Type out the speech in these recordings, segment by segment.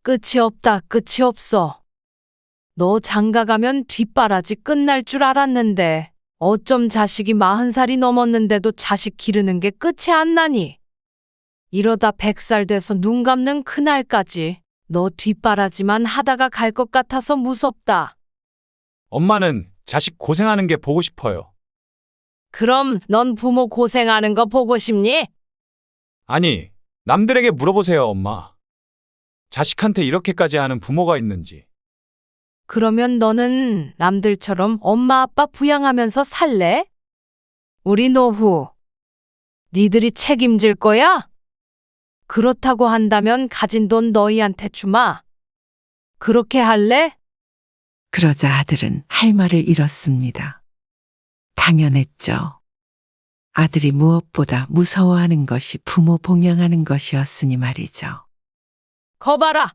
끝이 없다, 끝이 없어. 너 장가가면 뒷바라지 끝날 줄 알았는데 어쩜 자식이 40살이 넘었는데도 자식 기르는 게 끝이 안 나니? 이러다 100살 돼서 눈 감는 그날까지 너 뒷바라지만 하다가 갈 것 같아서 무섭다. 엄마는 자식 고생하는 게 보고 싶어요. 그럼 넌 부모 고생하는 거 보고 싶니? 아니, 남들에게 물어보세요, 엄마. 자식한테 이렇게까지 하는 부모가 있는지. 그러면 너는 남들처럼 엄마 아빠 부양하면서 살래? 우리 노후 니들이 책임질 거야? 그렇다고 한다면 가진 돈 너희한테 주마. 그렇게 할래? 그러자 아들은 할 말을 잃었습니다. 당연했죠. 아들이 무엇보다 무서워하는 것이 부모 봉양하는 것이었으니 말이죠. 거봐라.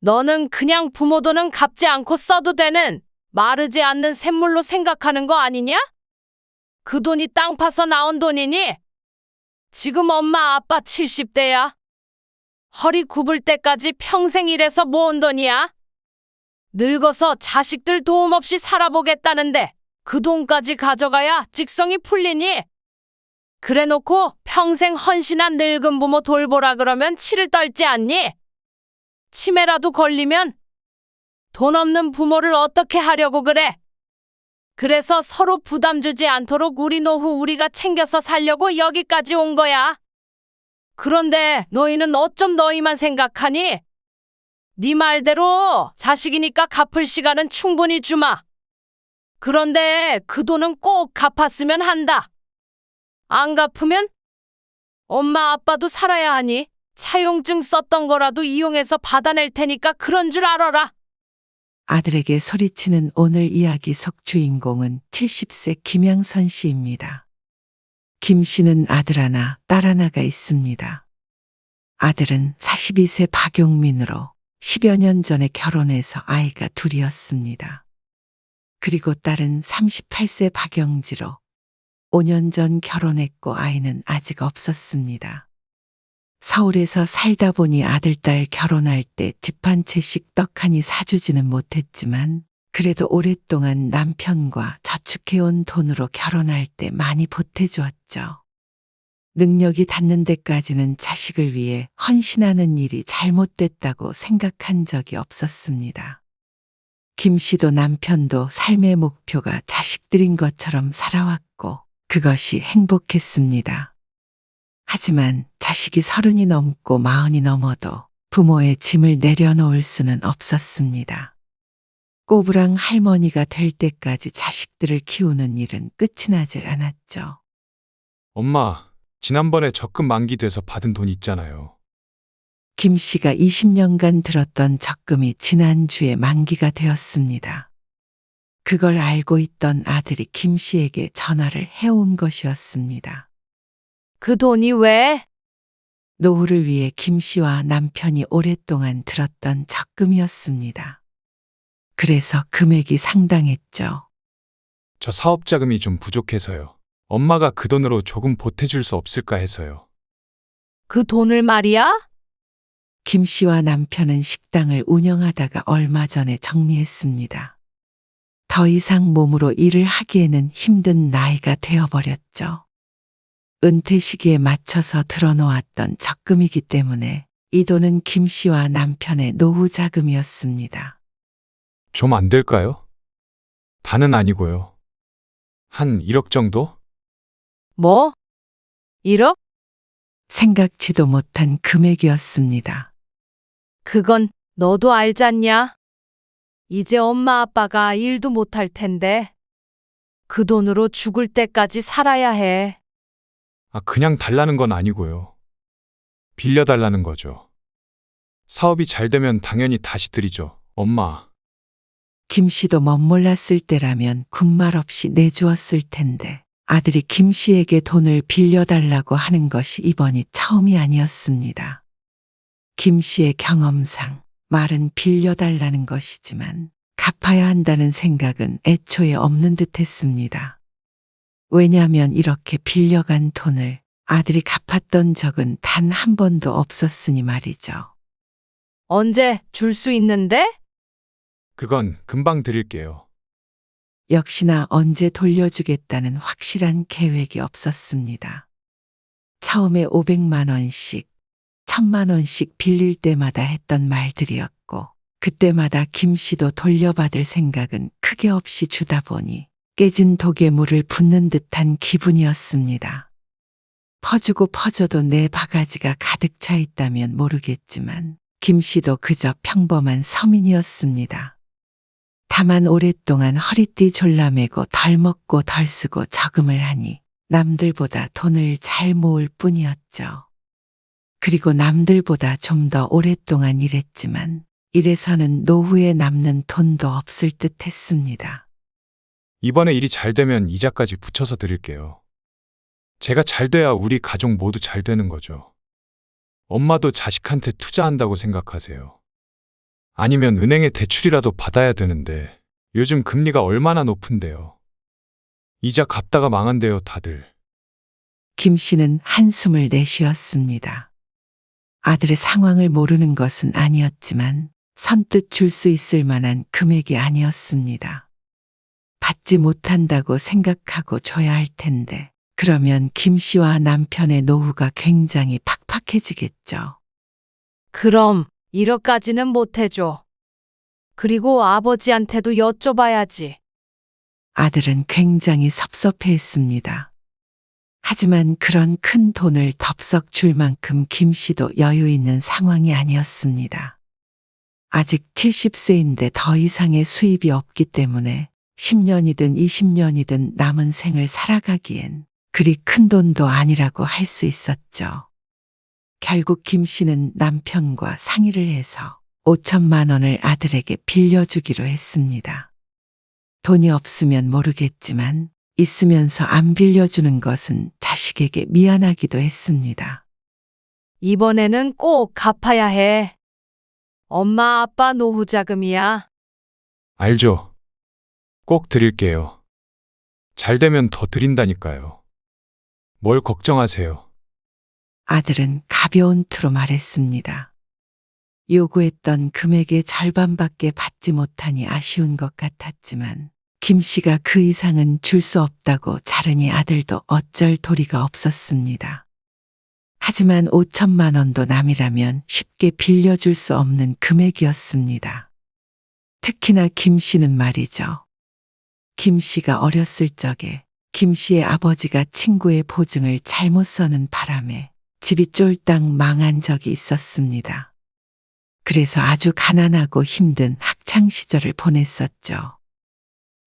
너는 그냥 부모 돈은 갚지 않고 써도 되는 마르지 않는 샘물로 생각하는 거 아니냐? 그 돈이 땅 파서 나온 돈이니? 지금 엄마 아빠 70대야. 허리 굽을 때까지 평생 일해서 모은 돈이야. 늙어서 자식들 도움 없이 살아보겠다는데 그 돈까지 가져가야 직성이 풀리니? 그래 놓고 평생 헌신한 늙은 부모 돌보라 그러면 치를 떨지 않니? 치매라도 걸리면 돈 없는 부모를 어떻게 하려고 그래? 그래서 서로 부담 주지 않도록 우리 노후 우리가 챙겨서 살려고 여기까지 온 거야. 그런데 너희는 어쩜 너희만 생각하니? 네 말대로 자식이니까 갚을 시간은 충분히 주마. 그런데 그 돈은 꼭 갚았으면 한다. 안 갚으면 엄마 아빠도 살아야 하니 차용증 썼던 거라도 이용해서 받아낼 테니까 그런 줄 알아라. 아들에게 소리치는 오늘 이야기 속 주인공은 70세 김양선 씨입니다. 김 씨는 아들 하나, 딸 하나가 있습니다. 아들은 42세 박용민으로 10여 년 전에 결혼해서 아이가 둘이었습니다. 그리고 딸은 38세 박영지로 5년 전 결혼했고 아이는 아직 없었습니다. 서울에서 살다 보니 아들, 딸 결혼할 때 집 한 채씩 떡 하니 사주지는 못했지만 그래도 오랫동안 남편과 저축해온 돈으로 결혼할 때 많이 보태주었죠. 능력이 닿는 데까지는 자식을 위해 헌신하는 일이 잘못됐다고 생각한 적이 없었습니다. 김 씨도 남편도 삶의 목표가 자식들인 것처럼 살아왔고 그것이 행복했습니다. 하지만 자식이 30이 넘고 40이 넘어도 부모의 짐을 내려놓을 수는 없었습니다. 꼬부랑 할머니가 될 때까지 자식들을 키우는 일은 끝이 나질 않았죠. 엄마, 지난번에 적금 만기돼서 받은 돈 있잖아요. 김 씨가 20년간 들었던 적금이 지난주에 만기가 되었습니다. 그걸 알고 있던 아들이 김 씨에게 전화를 해온 것이었습니다. 그 돈이 왜? 노후를 위해 김 씨와 남편이 오랫동안 들었던 적금이었습니다. 그래서 금액이 상당했죠. 저 사업 자금이 좀 부족해서요. 엄마가 그 돈으로 조금 보태줄 수 없을까 해서요. 그 돈을 말이야? 김 씨와 남편은 식당을 운영하다가 얼마 전에 정리했습니다. 더 이상 몸으로 일을 하기에는 힘든 나이가 되어버렸죠. 은퇴 시기에 맞춰서 들어놓았던 적금이기 때문에 이 돈은 김 씨와 남편의 노후 자금이었습니다. 좀 안 될까요? 다는 아니고요. 한 1억 정도? 뭐? 1억? 생각지도 못한 금액이었습니다. 그건 너도 알잖냐? 이제 엄마 아빠가 일도 못할 텐데 그 돈으로 죽을 때까지 살아야 해. 그냥 달라는 건 아니고요. 빌려달라는 거죠. 사업이 잘 되면 당연히 다시 드리죠, 엄마. 김 씨도 멋몰랐을 때라면 군말 없이 내주었을 텐데 아들이 김 씨에게 돈을 빌려달라고 하는 것이 이번이 처음이 아니었습니다. 김 씨의 경험상 말은 빌려달라는 것이지만 갚아야 한다는 생각은 애초에 없는 듯 했습니다. 왜냐하면 이렇게 빌려간 돈을 아들이 갚았던 적은 단 한 번도 없었으니 말이죠. 언제 줄 수 있는데? 그건 금방 드릴게요. 역시나 언제 돌려주겠다는 확실한 계획이 없었습니다. 처음에 500만 원씩, 1000만 원씩 빌릴 때마다 했던 말들이었고, 그때마다 김 씨도 돌려받을 생각은 크게 없이 주다 보니 깨진 독에 물을 붓는 듯한 기분이었습니다. 퍼주고 퍼줘도 내 바가지가 가득 차 있다면 모르겠지만 김 씨도 그저 평범한 서민이었습니다. 다만 오랫동안 허리띠 졸라매고 덜 먹고 덜 쓰고 저금을 하니 남들보다 돈을 잘 모을 뿐이었죠. 그리고 남들보다 좀 더 오랫동안 일했지만 이래서는 노후에 남는 돈도 없을 듯 했습니다. 이번에 일이 잘 되면 이자까지 붙여서 드릴게요. 제가 잘 돼야 우리 가족 모두 잘 되는 거죠. 엄마도 자식한테 투자한다고 생각하세요. 아니면 은행에 대출이라도 받아야 되는데 요즘 금리가 얼마나 높은데요. 이자 갚다가 망한대요, 다들. 김 씨는 한숨을 내쉬었습니다. 아들의 상황을 모르는 것은 아니었지만 선뜻 줄 수 있을 만한 금액이 아니었습니다. 받지 못한다고 생각하고 줘야 할 텐데 그러면 김 씨와 남편의 노후가 굉장히 팍팍해지겠죠. 그럼 1억까지는 못 해줘. 그리고 아버지한테도 여쭤봐야지. 아들은 굉장히 섭섭해했습니다. 하지만 그런 큰 돈을 덥석 줄 만큼 김 씨도 여유 있는 상황이 아니었습니다. 아직 70세인데 더 이상의 수입이 없기 때문에 10년이든 20년이든 남은 생을 살아가기엔 그리 큰 돈도 아니라고 할 수 있었죠. 결국 김 씨는 남편과 상의를 해서 5천만 원을 아들에게 빌려주기로 했습니다. 돈이 없으면 모르겠지만 있으면서 안 빌려주는 것은 자식에게 미안하기도 했습니다. 이번에는 꼭 갚아야 해. 엄마 아빠 노후 자금이야. 알죠? 꼭 드릴게요. 잘 되면 더 드린다니까요. 뭘 걱정하세요? 아들은 가벼운 투로 말했습니다. 요구했던 금액의 절반밖에 받지 못하니 아쉬운 것 같았지만 김 씨가 그 이상은 줄 수 없다고 자르니 아들도 어쩔 도리가 없었습니다. 하지만 5천만 원도 남이라면 쉽게 빌려줄 수 없는 금액이었습니다. 특히나 김 씨는 말이죠. 김 씨가 어렸을 적에 김 씨의 아버지가 친구의 보증을 잘못 써는 바람에 집이 쫄딱 망한 적이 있었습니다. 그래서 아주 가난하고 힘든 학창 시절을 보냈었죠.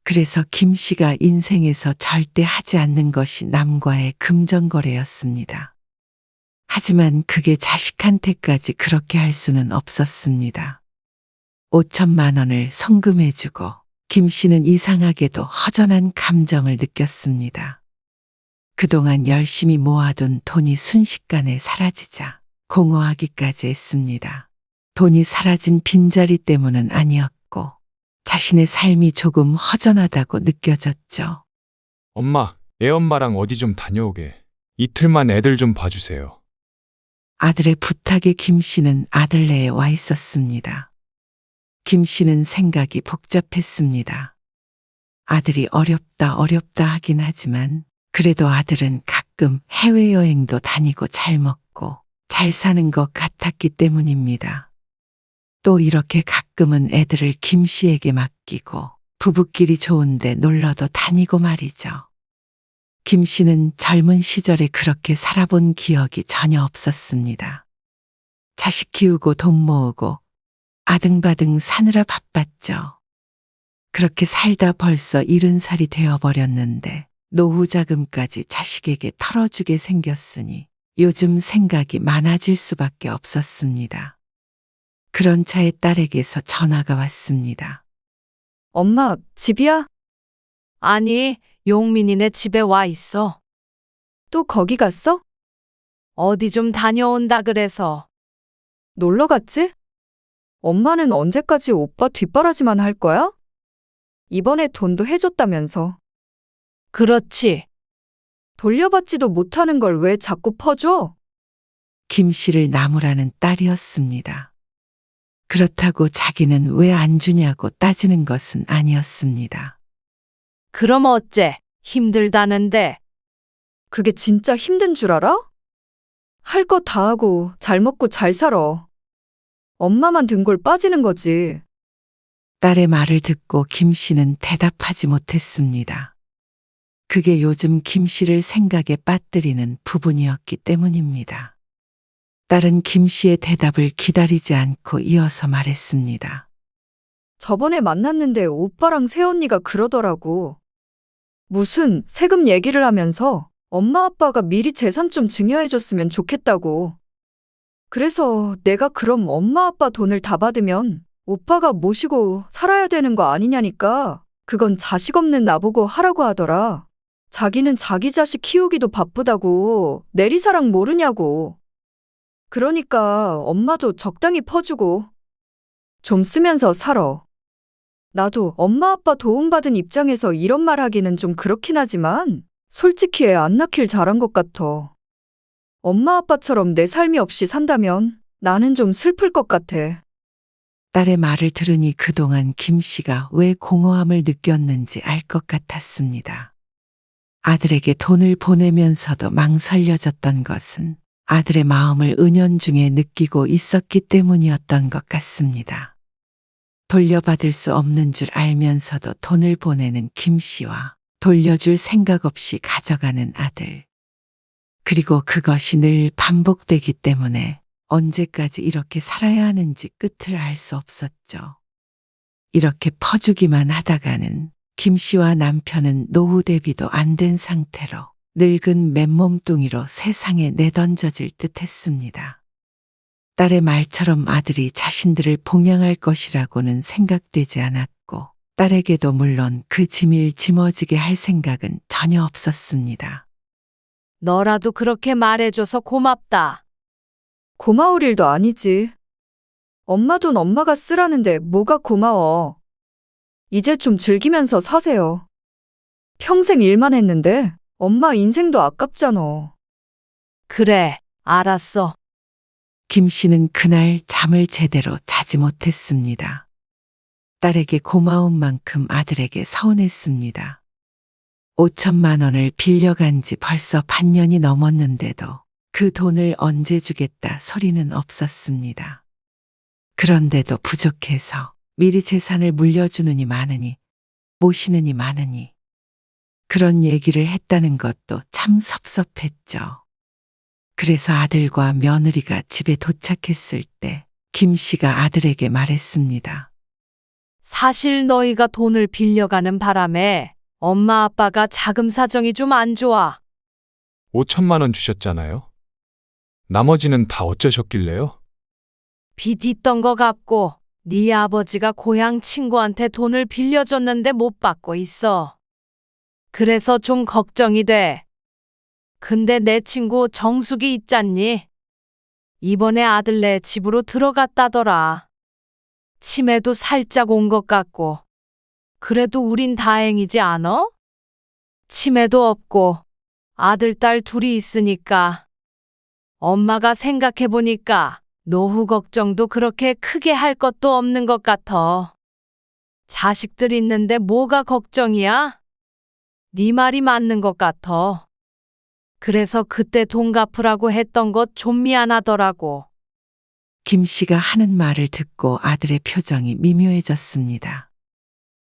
그래서 김 씨가 인생에서 절대 하지 않는 것이 남과의 금전거래였습니다. 하지만 그게 자식한테까지 그렇게 할 수는 없었습니다. 5천만 원을 송금해주고 김 씨는 이상하게도 허전한 감정을 느꼈습니다. 그동안 열심히 모아둔 돈이 순식간에 사라지자 공허하기까지 했습니다. 돈이 사라진 빈자리 때문은 아니었고 자신의 삶이 조금 허전하다고 느껴졌죠. 엄마, 애엄마랑 어디 좀 다녀오게. 이틀만 애들 좀 봐주세요. 아들의 부탁에 김 씨는 아들네에 와 있었습니다. 김 씨는 생각이 복잡했습니다. 아들이 어렵다 하긴 하지만 그래도 아들은 가끔 해외여행도 다니고 잘 먹고 잘 사는 것 같았기 때문입니다. 또 이렇게 가끔은 애들을 김 씨에게 맡기고 부부끼리 좋은데 놀러도 다니고 말이죠. 김 씨는 젊은 시절에 그렇게 살아본 기억이 전혀 없었습니다. 자식 키우고 돈 모으고 아등바등 사느라 바빴죠. 그렇게 살다 벌써 70살이 되어버렸는데 노후 자금까지 자식에게 털어주게 생겼으니 요즘 생각이 많아질 수밖에 없었습니다. 그런 차에 딸에게서 전화가 왔습니다. 엄마, 집이야? 아니, 용민이네 집에 와 있어. 또 거기 갔어? 어디 좀 다녀온다 그래서. 놀러 갔지? 엄마는 언제까지 오빠 뒷바라지만 할 거야? 이번에 돈도 해줬다면서. 그렇지. 돌려받지도 못하는 걸 왜 자꾸 퍼줘? 김 씨를 나무라는 딸이었습니다. 그렇다고 자기는 왜 안 주냐고 따지는 것은 아니었습니다. 그럼 어째? 힘들다는데. 그게 진짜 힘든 줄 알아? 할 거 다 하고 잘 먹고 잘 살아. 엄마만 등골 빠지는 거지. 딸의 말을 듣고 김 씨는 대답하지 못했습니다. 그게 요즘 김 씨를 생각에 빠뜨리는 부분이었기 때문입니다. 딸은 김 씨의 대답을 기다리지 않고 이어서 말했습니다. 저번에 만났는데 오빠랑 새언니가 그러더라고. 무슨 세금 얘기를 하면서 엄마 아빠가 미리 재산 좀 증여해줬으면 좋겠다고. 그래서 내가 그럼 엄마 아빠 돈을 다 받으면 오빠가 모시고 살아야 되는 거 아니냐니까 그건 자식 없는 나보고 하라고 하더라. 자기는 자기 자식 키우기도 바쁘다고 내리사랑 모르냐고. 그러니까 엄마도 적당히 퍼주고 좀 쓰면서 살아. 나도 엄마 아빠 도움받은 입장에서 이런 말 하기는 좀 그렇긴 하지만 솔직히 애 안 낳길 잘한 것 같아. 엄마 아빠처럼 내 삶이 없이 산다면 나는 좀 슬플 것 같아. 딸의 말을 들으니 그동안 김 씨가 왜 공허함을 느꼈는지 알 것 같았습니다. 아들에게 돈을 보내면서도 망설여졌던 것은 아들의 마음을 은연중에 느끼고 있었기 때문이었던 것 같습니다. 돌려받을 수 없는 줄 알면서도 돈을 보내는 김 씨와 돌려줄 생각 없이 가져가는 아들. 그리고 그것이 늘 반복되기 때문에 언제까지 이렇게 살아야 하는지 끝을 알 수 없었죠. 이렇게 퍼주기만 하다가는 김 씨와 남편은 노후 대비도 안 된 상태로 늙은 맨몸뚱이로 세상에 내던져질 듯 했습니다. 딸의 말처럼 아들이 자신들을 봉양할 것이라고는 생각되지 않았고 딸에게도 물론 그 짐을 짊어지게 할 생각은 전혀 없었습니다. 너라도 그렇게 말해줘서 고맙다. 고마울 일도 아니지. 엄마 돈 엄마가 쓰라는데 뭐가 고마워. 이제 좀 즐기면서 사세요. 평생 일만 했는데 엄마 인생도 아깝잖아. 그래, 알았어. 김 씨는 그날 잠을 제대로 자지 못했습니다. 딸에게 고마운 만큼 아들에게 서운했습니다. 5천만 원을 빌려간 지 벌써 반년이 넘었는데도 그 돈을 언제 주겠다 소리는 없었습니다. 그런데도 부족해서 미리 재산을 물려주느니 마느니 모시느니 마느니 그런 얘기를 했다는 것도 참 섭섭했죠. 그래서 아들과 며느리가 집에 도착했을 때 김 씨가 아들에게 말했습니다. 사실 너희가 돈을 빌려가는 바람에 엄마 아빠가 자금 사정이 좀 안 좋아. 5천만 원 주셨잖아요. 나머지는 다 어쩌셨길래요? 빚 있던 거 갚고 네 아버지가 고향 친구한테 돈을 빌려줬는데 못 받고 있어. 그래서 좀 걱정이 돼. 근데 내 친구 정숙이 있잖니? 이번에 아들네 집으로 들어갔다더라. 치매도 살짝 온 것 같고. 그래도 우린 다행이지 않어? 치매도 없고 아들, 딸 둘이 있으니까. 엄마가 생각해보니까 노후 걱정도 그렇게 크게 할 것도 없는 것 같아. 자식들 있는데 뭐가 걱정이야? 네 말이 맞는 것 같아. 그래서 그때 돈 갚으라고 했던 것 좀 미안하더라고. 김 씨가 하는 말을 듣고 아들의 표정이 미묘해졌습니다.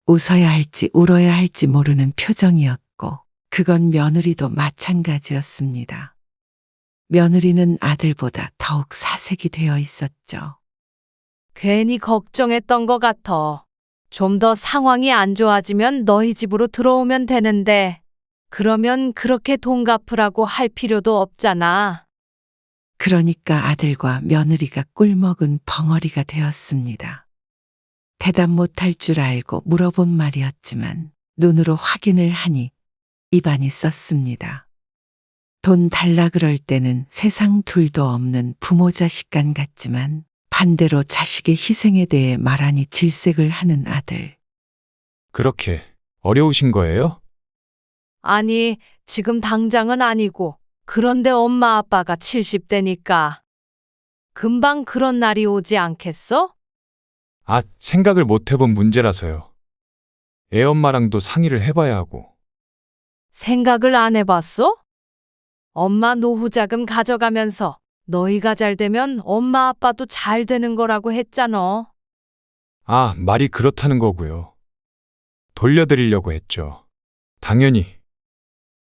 웃어야 할지 울어야 할지 모르는 표정이었고 그건 며느리도 마찬가지였습니다. 며느리는 아들보다 더욱 사색이 되어 있었죠. 괜히 걱정했던 것 같아. 좀 더 상황이 안 좋아지면 너희 집으로 들어오면 되는데 그러면 그렇게 돈 갚으라고 할 필요도 없잖아. 그러니까 아들과 며느리가 꿀먹은 벙어리가 되었습니다. 대답 못할 줄 알고 물어본 말이었지만 눈으로 확인을 하니 입안이 썼습니다. 돈 달라 그럴 때는 세상 둘도 없는 부모 자식간 같지만 반대로 자식의 희생에 대해 말하니 질색을 하는 아들. 그렇게 어려우신 거예요? 아니, 지금 당장은 아니고. 그런데 엄마 아빠가 70대니까. 금방 그런 날이 오지 않겠어? 생각을 못 해본 문제라서요. 애엄마랑도 상의를 해봐야 하고. 생각을 안 해봤어? 엄마 노후 자금 가져가면서 너희가 잘 되면 엄마 아빠도 잘 되는 거라고 했잖아. 말이 그렇다는 거고요. 돌려드리려고 했죠. 당연히.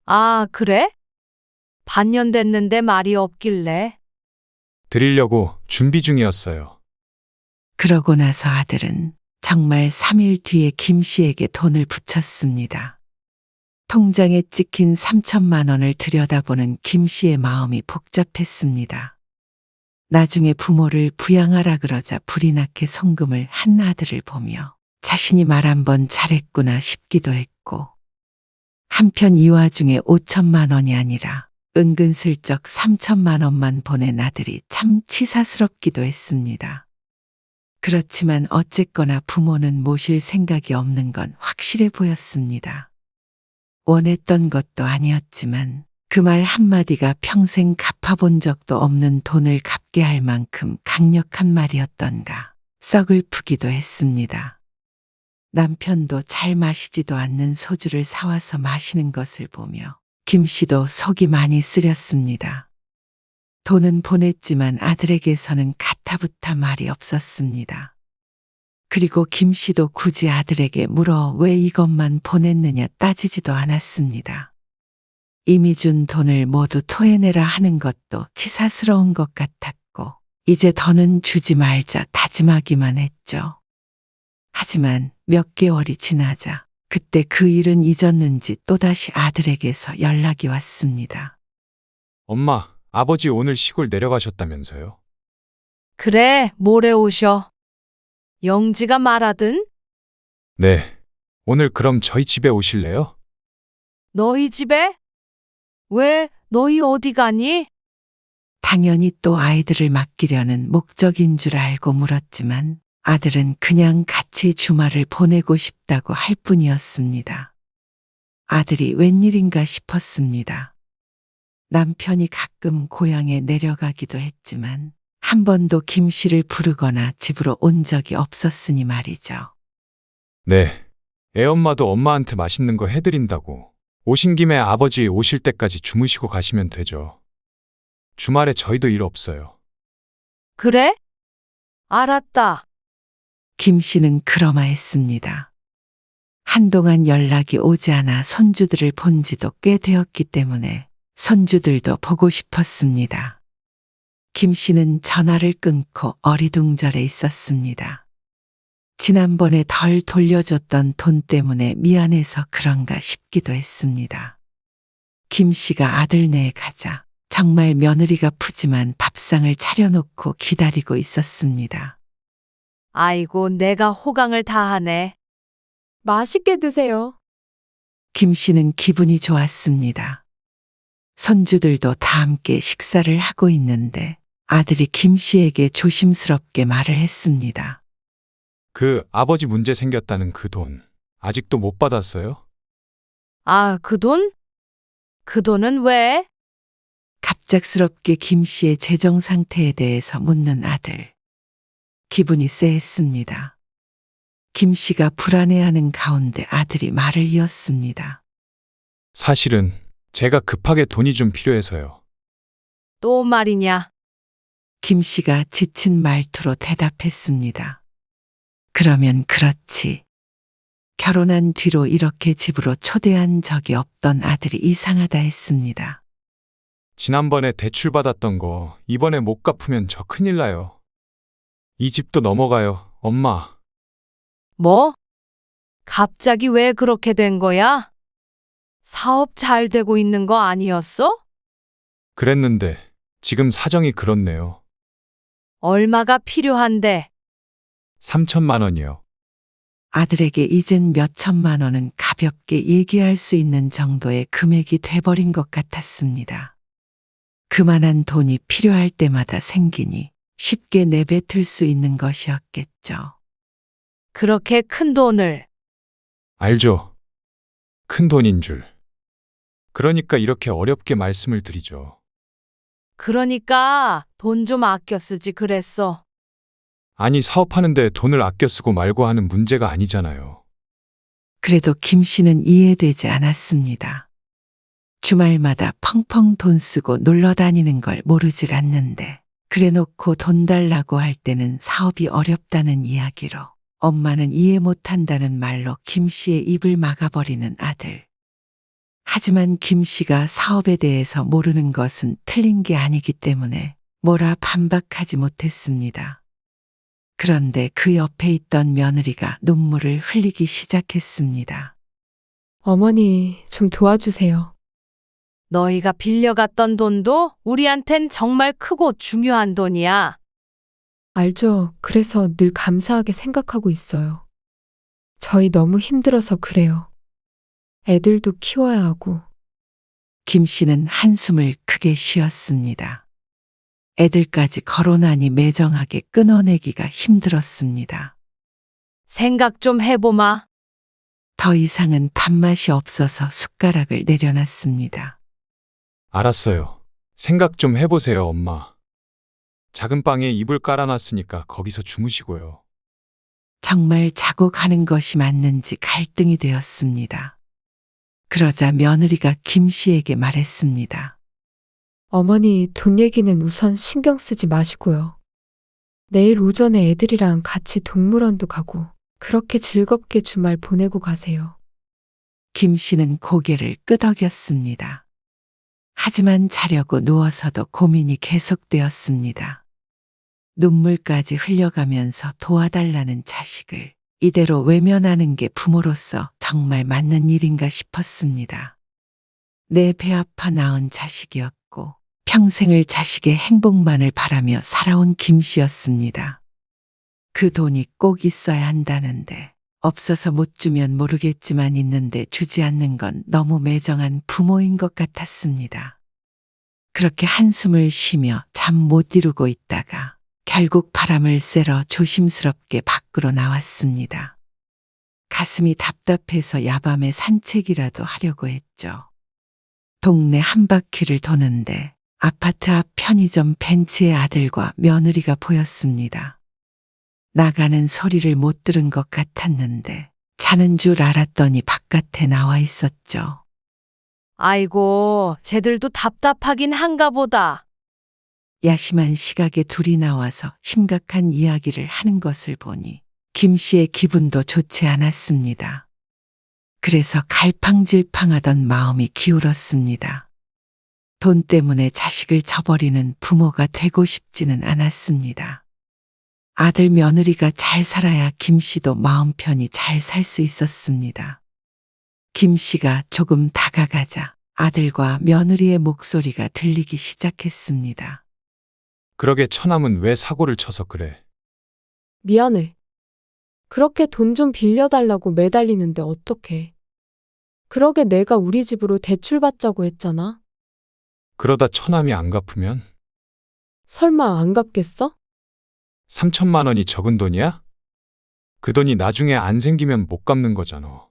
아, 그래? 반년 됐는데 말이 없길래. 드리려고 준비 중이었어요. 그러고 나서 아들은 정말 3일 뒤에 김 씨에게 돈을 붙였습니다. 통장에 찍힌 3천만 원을 들여다보는 김 씨의 마음이 복잡했습니다. 나중에 부모를 부양하라 그러자 불이 나게 송금을 한 아들을 보며 자신이 말 한 번 잘했구나 싶기도 했고, 한편 이 와중에 5천만 원이 아니라 은근슬쩍 3천만 원만 보낸 아들이 참 치사스럽기도 했습니다. 그렇지만 어쨌거나 부모는 모실 생각이 없는 건 확실해 보였습니다. 원했던 것도 아니었지만 그 말 한마디가 평생 갚아본 적도 없는 돈을 갚게 할 만큼 강력한 말이었던가 썩을프기도 했습니다. 남편도 잘 마시지도 않는 소주를 사와서 마시는 것을 보며 김 씨도 속이 많이 쓰렸습니다. 돈은 보냈지만 아들에게서는 가타부타 말이 없었습니다. 그리고 김 씨도 굳이 아들에게 물어 왜 이것만 보냈느냐 따지지도 않았습니다. 이미 준 돈을 모두 토해내라 하는 것도 치사스러운 것 같았고, 이제 더는 주지 말자 다짐하기만 했죠. 하지만 몇 개월이 지나자 그때 그 일은 잊었는지 또다시 아들에게서 연락이 왔습니다. 엄마, 아버지 오늘 시골 내려가셨다면서요? 그래, 모레 오셔. 영지가 말하든 네. 오늘 그럼 저희 집에 오실래요? 너희 집에? 왜 너희 어디 가니? 당연히 또 아이들을 맡기려는 목적인 줄 알고 물었지만 아들은 그냥 같이 주말을 보내고 싶다고 할 뿐이었습니다. 아들이 웬일인가 싶었습니다. 남편이 가끔 고향에 내려가기도 했지만 한 번도 김 씨를 부르거나 집으로 온 적이 없었으니 말이죠. 네. 애엄마도 엄마한테 맛있는 거 해드린다고. 오신 김에 아버지 오실 때까지 주무시고 가시면 되죠. 주말에 저희도 일 없어요. 그래? 알았다. 김 씨는 그러마했습니다. 한동안 연락이 오지 않아 손주들을 본 지도 꽤 되었기 때문에 손주들도 보고 싶었습니다. 김 씨는 전화를 끊고 어리둥절해 있었습니다. 지난번에 덜 돌려줬던 돈 때문에 미안해서 그런가 싶기도 했습니다. 김 씨가 아들네에 가자 정말 며느리가 푸짐한 밥상을 차려놓고 기다리고 있었습니다. 아이고, 내가 호강을 다하네. 맛있게 드세요. 김 씨는 기분이 좋았습니다. 손주들도 다 함께 식사를 하고 있는데 아들이 김 씨에게 조심스럽게 말을 했습니다. 그 아버지 문제 생겼다는 그 돈 아직도 못 받았어요? 아, 그 돈? 그 돈은 왜? 갑작스럽게 김 씨의 재정 상태에 대해서 묻는 아들. 기분이 쎄했습니다. 김 씨가 불안해하는 가운데 아들이 말을 이었습니다. 사실은 제가 급하게 돈이 좀 필요해서요. 또 말이냐? 김 씨가 지친 말투로 대답했습니다. 그러면 그렇지. 결혼한 뒤로 이렇게 집으로 초대한 적이 없던 아들이 이상하다 했습니다. 지난번에 대출 받았던 거 이번에 못 갚으면 저 큰일 나요. 이 집도 넘어가요, 엄마. 뭐? 갑자기 왜 그렇게 된 거야? 사업 잘 되고 있는 거 아니었어? 그랬는데 지금 사정이 그렇네요. 얼마가 필요한데? 3천만 원이요. 아들에게 이젠 몇 천만 원은 가볍게 얘기할 수 있는 정도의 금액이 돼버린 것 같았습니다. 그만한 돈이 필요할 때마다 생기니 쉽게 내뱉을 수 있는 것이었겠죠. 그렇게 큰 돈을. 알죠? 큰 돈인 줄. 그러니까 이렇게 어렵게 말씀을 드리죠. 그러니까 돈 좀 아껴 쓰지 그랬어. 아니, 사업하는데 돈을 아껴 쓰고 말고 하는 문제가 아니잖아요. 그래도 김 씨는 이해되지 않았습니다. 주말마다 펑펑 돈 쓰고 놀러 다니는 걸 모르질 않는데, 그래 놓고 돈 달라고 할 때는 사업이 어렵다는 이야기로, 엄마는 이해 못한다는 말로 김 씨의 입을 막아버리는 아들. 하지만 김 씨가 사업에 대해서 모르는 것은 틀린 게 아니기 때문에 뭐라 반박하지 못했습니다. 그런데 그 옆에 있던 며느리가 눈물을 흘리기 시작했습니다. 어머니, 좀 도와주세요. 너희가 빌려갔던 돈도 우리한텐 정말 크고 중요한 돈이야. 알죠? 그래서 늘 감사하게 생각하고 있어요. 저희 너무 힘들어서 그래요. 애들도 키워야 하고. 김 씨는 한숨을 크게 쉬었습니다. 애들까지 거론하니 매정하게 끊어내기가 힘들었습니다. 생각 좀 해보마. 더 이상은 밥맛이 없어서 숟가락을 내려놨습니다. 알았어요. 생각 좀 해보세요, 엄마. 작은 방에 이불 깔아놨으니까 거기서 주무시고요. 정말 자고 가는 것이 맞는지 갈등이 되었습니다. 그러자 며느리가 김 씨에게 말했습니다. 어머니, 돈 얘기는 우선 신경 쓰지 마시고요. 내일 오전에 애들이랑 같이 동물원도 가고 그렇게 즐겁게 주말 보내고 가세요. 김 씨는 고개를 끄덕였습니다. 하지만 자려고 누워서도 고민이 계속되었습니다. 눈물까지 흘려가면서 도와달라는 자식을 이대로 외면하는 게 부모로서 정말 맞는 일인가 싶었습니다. 내 배 아파 낳은 자식이었고 평생을 자식의 행복만을 바라며 살아온 김 씨였습니다. 그 돈이 꼭 있어야 한다는데 없어서 못 주면 모르겠지만 있는데 주지 않는 건 너무 매정한 부모인 것 같았습니다. 그렇게 한숨을 쉬며 잠 못 이루고 있다가 결국 바람을 쐬러 조심스럽게 밖으로 나왔습니다. 가슴이 답답해서 야밤에 산책이라도 하려고 했죠. 동네 한 바퀴를 도는데 아파트 앞 편의점 벤치에 아들과 며느리가 보였습니다. 나가는 소리를 못 들은 것 같았는데 자는 줄 알았더니 바깥에 나와 있었죠. 아이고, 쟤들도 답답하긴 한가 보다. 야심한 시각에 둘이 나와서 심각한 이야기를 하는 것을 보니 김 씨의 기분도 좋지 않았습니다. 그래서 갈팡질팡하던 마음이 기울었습니다. 돈 때문에 자식을 저버리는 부모가 되고 싶지는 않았습니다. 아들 며느리가 잘 살아야 김 씨도 마음 편히 잘 살 수 있었습니다. 김 씨가 조금 다가가자 아들과 며느리의 목소리가 들리기 시작했습니다. 그러게 처남은 왜 사고를 쳐서 그래? 미안해. 그렇게 돈 좀 빌려달라고 매달리는데 어떡해. 그러게 내가 우리 집으로 대출 받자고 했잖아. 그러다 처남이 안 갚으면? 설마 안 갚겠어? 3천만 원이 적은 돈이야? 그 돈이 나중에 안 생기면 못 갚는 거잖아.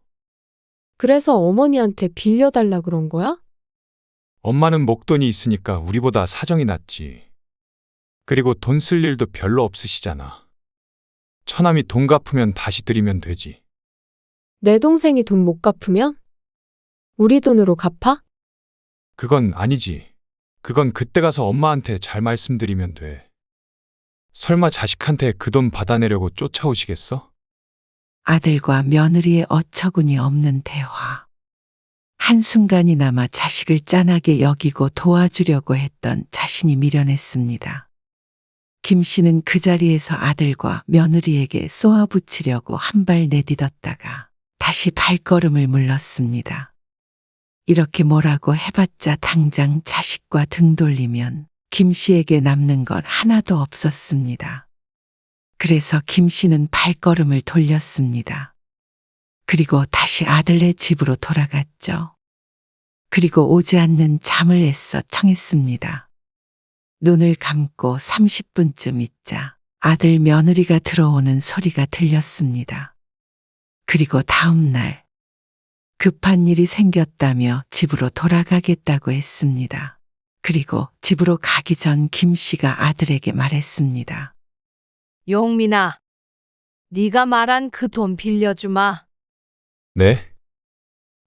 그래서 어머니한테 빌려달라 그런 거야? 엄마는 목돈이 있으니까 우리보다 사정이 낫지. 그리고 돈 쓸 일도 별로 없으시잖아. 처남이 돈 갚으면 다시 드리면 되지. 내 동생이 돈 못 갚으면? 우리 돈으로 갚아? 그건 아니지. 그건 그때 가서 엄마한테 잘 말씀드리면 돼. 설마 자식한테 그 돈 받아내려고 쫓아오시겠어? 아들과 며느리의 어처구니 없는 대화. 한순간이나마 자식을 짠하게 여기고 도와주려고 했던 자신이 미련했습니다. 김 씨는 그 자리에서 아들과 며느리에게 쏘아붙이려고 한 발 내딛었다가 다시 발걸음을 물렀습니다. 이렇게 뭐라고 해봤자 당장 자식과 등 돌리면 김 씨에게 남는 건 하나도 없었습니다. 그래서 김 씨는 발걸음을 돌렸습니다. 그리고 다시 아들네 집으로 돌아갔죠. 그리고 오지 않는 잠을 애써 청했습니다. 눈을 감고 30분쯤 있자 아들 며느리가 들어오는 소리가 들렸습니다. 그리고 다음 날 급한 일이 생겼다며 집으로 돌아가겠다고 했습니다. 그리고 집으로 가기 전 김 씨가 아들에게 말했습니다. 용민아, 네가 말한 그 돈 빌려주마. 네?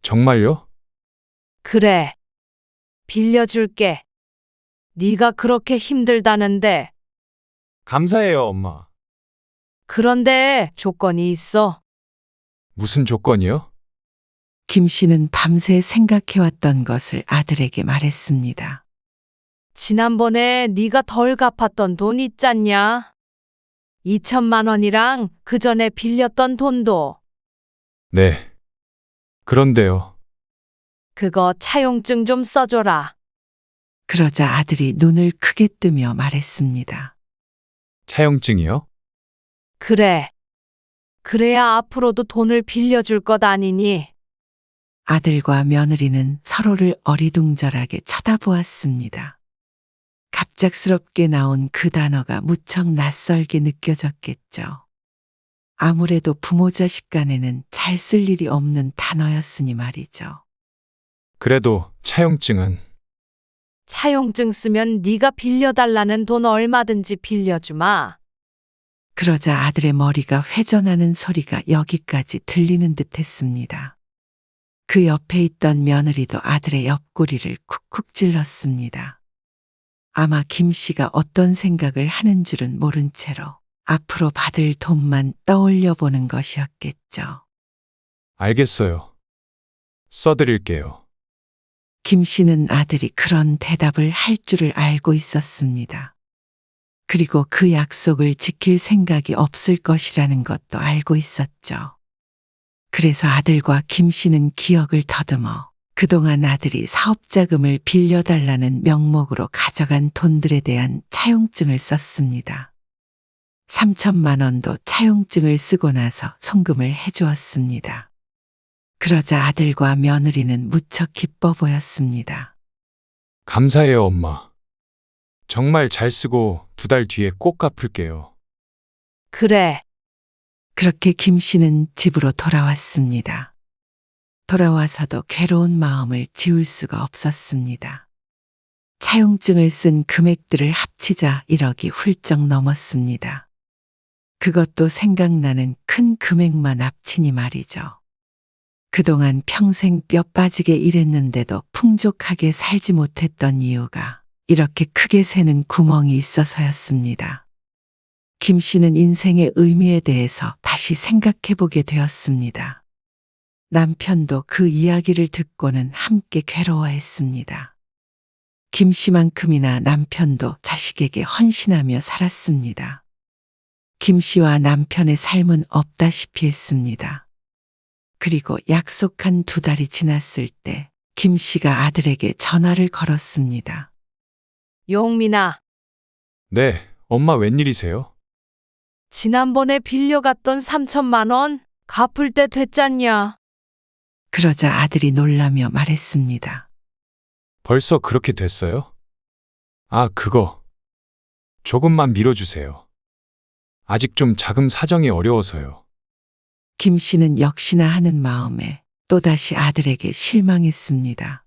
정말요? 그래, 빌려줄게. 네가 그렇게 힘들다는데. 감사해요, 엄마. 그런데 조건이 있어. 무슨 조건이요? 김 씨는 밤새 생각해왔던 것을 아들에게 말했습니다. 지난번에 네가 덜 갚았던 돈 있잖냐? 2천만 원이랑 그 전에 빌렸던 돈도. 네. 그런데요. 그거 차용증 좀 써줘라. 그러자 아들이 눈을 크게 뜨며 말했습니다. 차용증이요? 그래. 그래야 앞으로도 돈을 빌려줄 것 아니니. 아들과 며느리는 서로를 어리둥절하게 쳐다보았습니다. 갑작스럽게 나온 그 단어가 무척 낯설게 느껴졌겠죠. 아무래도 부모 자식 간에는 잘 쓸 일이 없는 단어였으니 말이죠. 그래도 차용증은 차용증 쓰면 네가 빌려달라는 돈 얼마든지 빌려주마. 그러자 아들의 머리가 회전하는 소리가 여기까지 들리는 듯 했습니다. 그 옆에 있던 며느리도 아들의 옆구리를 쿡쿡 찔렀습니다. 아마 김 씨가 어떤 생각을 하는 줄은 모른 채로 앞으로 받을 돈만 떠올려 보는 것이었겠죠. 알겠어요. 써드릴게요. 김 씨는 아들이 그런 대답을 할 줄을 알고 있었습니다. 그리고 그 약속을 지킬 생각이 없을 것이라는 것도 알고 있었죠. 그래서 아들과 김 씨는 기억을 더듬어 그동안 아들이 사업자금을 빌려달라는 명목으로 가져간 돈들에 대한 차용증을 썼습니다. 3천만 원도 차용증을 쓰고 나서 송금을 해주었습니다. 그러자 아들과 며느리는 무척 기뻐 보였습니다. 감사해요, 엄마. 정말 잘 쓰고 2달 뒤에 꼭 갚을게요. 그래. 그렇게 김 씨는 집으로 돌아왔습니다. 돌아와서도 괴로운 마음을 지울 수가 없었습니다. 차용증을 쓴 금액들을 합치자 1억이 훌쩍 넘었습니다. 그것도 생각나는 큰 금액만 합치니 말이죠. 그동안 평생 뼈 빠지게 일했는데도 풍족하게 살지 못했던 이유가 이렇게 크게 새는 구멍이 있어서였습니다. 김 씨는 인생의 의미에 대해서 다시 생각해 보게 되었습니다. 남편도 그 이야기를 듣고는 함께 괴로워했습니다. 김 씨만큼이나 남편도 자식에게 헌신하며 살았습니다. 김 씨와 남편의 삶은 없다시피 했습니다. 그리고 약속한 2달이 지났을 때 김 씨가 아들에게 전화를 걸었습니다. 용민아, 네, 엄마 웬일이세요? 지난번에 빌려갔던 3천만 원 갚을 때 됐잖냐? 그러자 아들이 놀라며 말했습니다. 벌써 그렇게 됐어요? 아, 그거. 조금만 밀어주세요. 아직 좀 자금 사정이 어려워서요. 김 씨는 역시나 하는 마음에 또다시 아들에게 실망했습니다.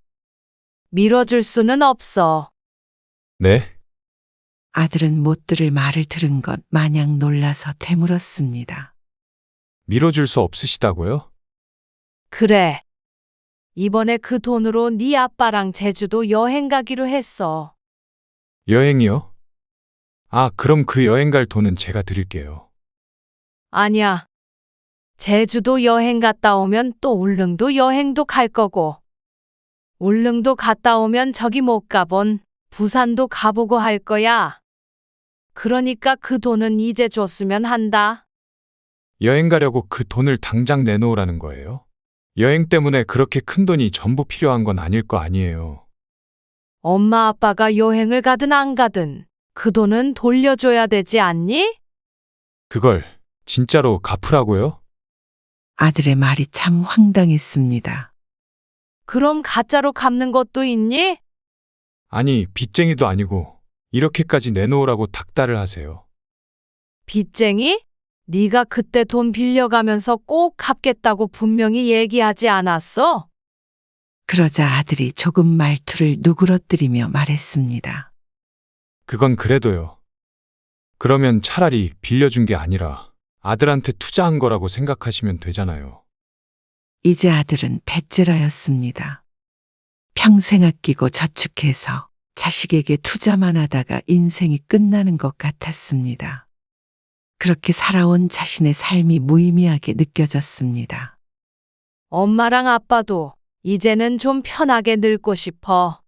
밀어줄 수는 없어. 네? 아들은 못 들을 말을 들은 것 마냥 놀라서 되물었습니다. 밀어줄 수 없으시다고요? 그래. 이번에 그 돈으로 네 아빠랑 제주도 여행 가기로 했어. 여행이요? 아, 그럼 그 여행 갈 돈은 제가 드릴게요. 아니야. 제주도 여행 갔다 오면 또 울릉도 여행도 갈 거고. 울릉도 갔다 오면 저기 못 가본 부산도 가보고 할 거야. 그러니까 그 돈은 이제 줬으면 한다. 여행 가려고 그 돈을 당장 내놓으라는 거예요? 여행 때문에 그렇게 큰 돈이 전부 필요한 건 아닐 거 아니에요. 엄마 아빠가 여행을 가든 안 가든 그 돈은 돌려줘야 되지 않니? 그걸 진짜로 갚으라고요? 아들의 말이 참 황당했습니다. 그럼 가짜로 갚는 것도 있니? 아니, 빚쟁이도 아니고 이렇게까지 내놓으라고 닥달을 하세요. 빚쟁이? 네가 그때 돈 빌려가면서 꼭 갚겠다고 분명히 얘기하지 않았어? 그러자 아들이 조금 말투를 누그러뜨리며 말했습니다. 그건 그래도요. 그러면 차라리 빌려준 게 아니라 아들한테 투자한 거라고 생각하시면 되잖아요. 이제 아들은 배째라였습니다. 평생 아끼고 저축해서 자식에게 투자만 하다가 인생이 끝나는 것 같았습니다. 그렇게 살아온 자신의 삶이 무의미하게 느껴졌습니다. 엄마랑 아빠도 이제는 좀 편하게 늙고 싶어.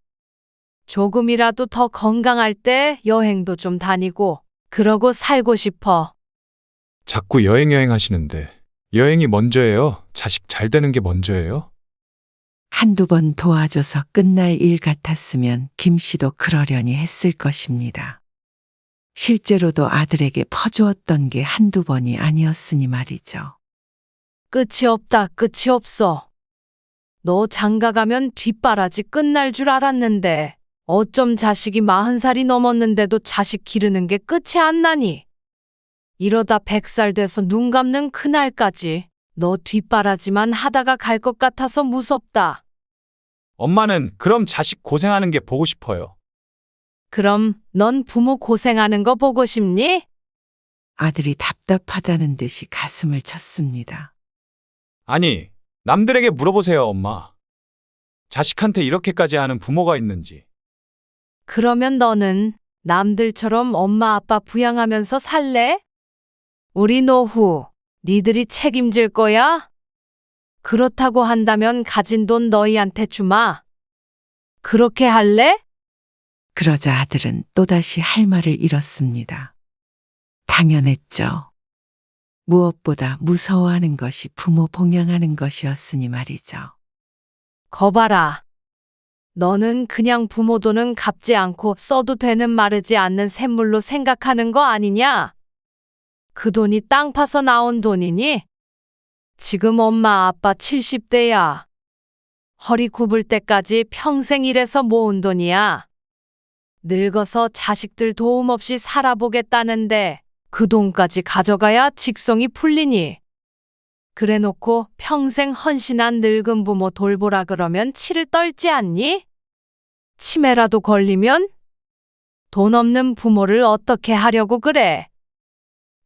조금이라도 더 건강할 때 여행도 좀 다니고 그러고 살고 싶어. 자꾸 여행 하시는데 여행이 먼저예요? 자식 잘 되는 게 먼저예요? 한두 번 도와줘서 끝날 일 같았으면 김 씨도 그러려니 했을 것입니다. 실제로도 아들에게 퍼주었던 게 한두 번이 아니었으니 말이죠. 끝이 없다, 끝이 없어. 너 장가 가면 뒷바라지 끝날 줄 알았는데 어쩜 자식이 40살이 넘었는데도 자식 기르는 게 끝이 안 나니? 이러다 100살 돼서 눈 감는 그날까지 너 뒷바라지만 하다가 갈 것 같아서 무섭다. 엄마는 그럼 자식 고생하는 게 보고 싶어요. 그럼 넌 부모 고생하는 거 보고 싶니? 아들이 답답하다는 듯이 가슴을 쳤습니다. 아니, 남들에게 물어보세요, 엄마. 자식한테 이렇게까지 하는 부모가 있는지. 그러면 너는 남들처럼 엄마 아빠 부양하면서 살래? 우리 노후 니들이 책임질 거야? 그렇다고 한다면 가진 돈 너희한테 주마. 그렇게 할래? 그러자 아들은 또다시 할 말을 잃었습니다. 당연했죠. 무엇보다 무서워하는 것이 부모 봉양하는 것이었으니 말이죠. 거봐라. 너는 그냥 부모 돈은 갚지 않고 써도 되는 마르지 않는 샘물로 생각하는 거 아니냐? 그 돈이 땅 파서 나온 돈이니? 지금 엄마 아빠 70대야. 허리 굽을 때까지 평생 일해서 모은 돈이야. 늙어서 자식들 도움 없이 살아보겠다는데 그 돈까지 가져가야 직성이 풀리니. 그래놓고 평생 헌신한 늙은 부모 돌보라 그러면 치를 떨지 않니? 치매라도 걸리면? 돈 없는 부모를 어떻게 하려고 그래?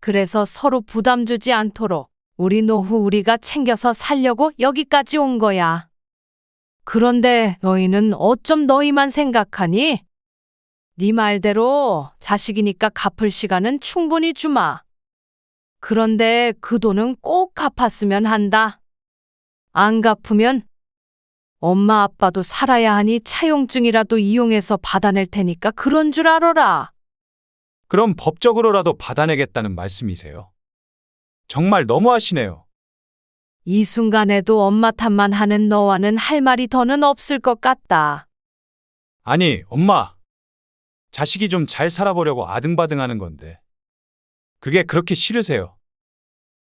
그래서 서로 부담 주지 않도록 우리 노후 우리가 챙겨서 살려고 여기까지 온 거야. 그런데 너희는 어쩜 너희만 생각하니? 네 말대로 자식이니까 갚을 시간은 충분히 주마. 그런데 그 돈은 꼭 갚았으면 한다. 안 갚으면 엄마 아빠도 살아야 하니 차용증이라도 이용해서 받아낼 테니까 그런 줄 알아라. 그럼 법적으로라도 받아내겠다는 말씀이세요? 정말 너무하시네요. 이 순간에도 엄마 탓만 하는 너와는 할 말이 더는 없을 것 같다. 아니, 엄마. 자식이 좀 잘 살아보려고 아등바등하는 건데. 그게 그렇게 싫으세요?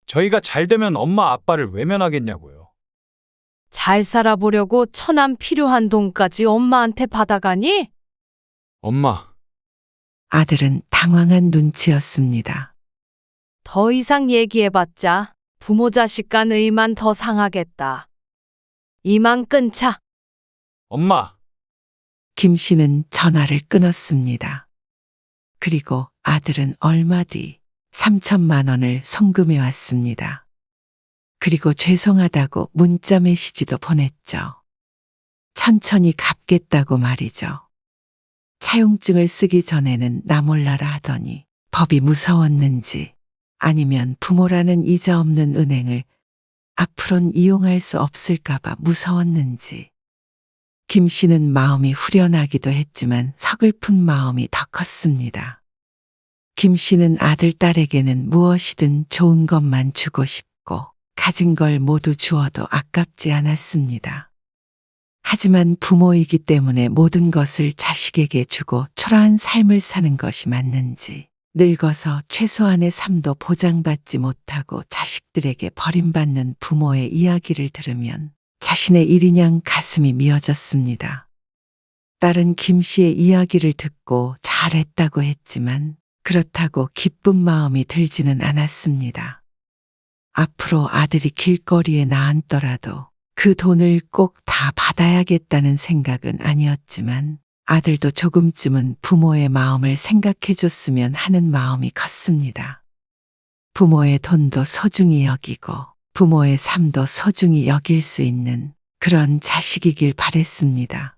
저희가 잘 되면 엄마 아빠를 외면하겠냐고요. 잘 살아보려고 처남 필요한 돈까지 엄마한테 받아가니? 엄마, 아들은 당황한 눈치였습니다. 더 이상 얘기해봤자 부모 자식 간 의만 더 상하겠다. 이만 끊자. 엄마. 김 씨는 전화를 끊었습니다. 그리고 아들은 얼마 뒤 3천만 원을 송금해 왔습니다. 그리고 죄송하다고 문자 메시지도 보냈죠. 천천히 갚겠다고 말이죠. 차용증을 쓰기 전에는 나 몰라라 하더니 법이 무서웠는지 아니면 부모라는 이자 없는 은행을 앞으론 이용할 수 없을까봐 무서웠는지 김 씨는 마음이 후련하기도 했지만 서글픈 마음이 더 컸습니다. 김 씨는 아들, 딸에게는 무엇이든 좋은 것만 주고 싶고 가진 걸 모두 주어도 아깝지 않았습니다. 하지만 부모이기 때문에 모든 것을 자식에게 주고 초라한 삶을 사는 것이 맞는지 늙어서 최소한의 삶도 보장받지 못하고 자식들에게 버림받는 부모의 이야기를 들으면 자신의 일인양 가슴이 미어졌습니다. 딸은 김 씨의 이야기를 듣고 잘했다고 했지만 그렇다고 기쁜 마음이 들지는 않았습니다. 앞으로 아들이 길거리에 나앉더라도 그 돈을 꼭 다 받아야겠다는 생각은 아니었지만 아들도 조금쯤은 부모의 마음을 생각해 줬으면 하는 마음이 컸습니다. 부모의 돈도 소중히 여기고 부모의 삶도 소중히 여길 수 있는 그런 자식이길 바랬습니다.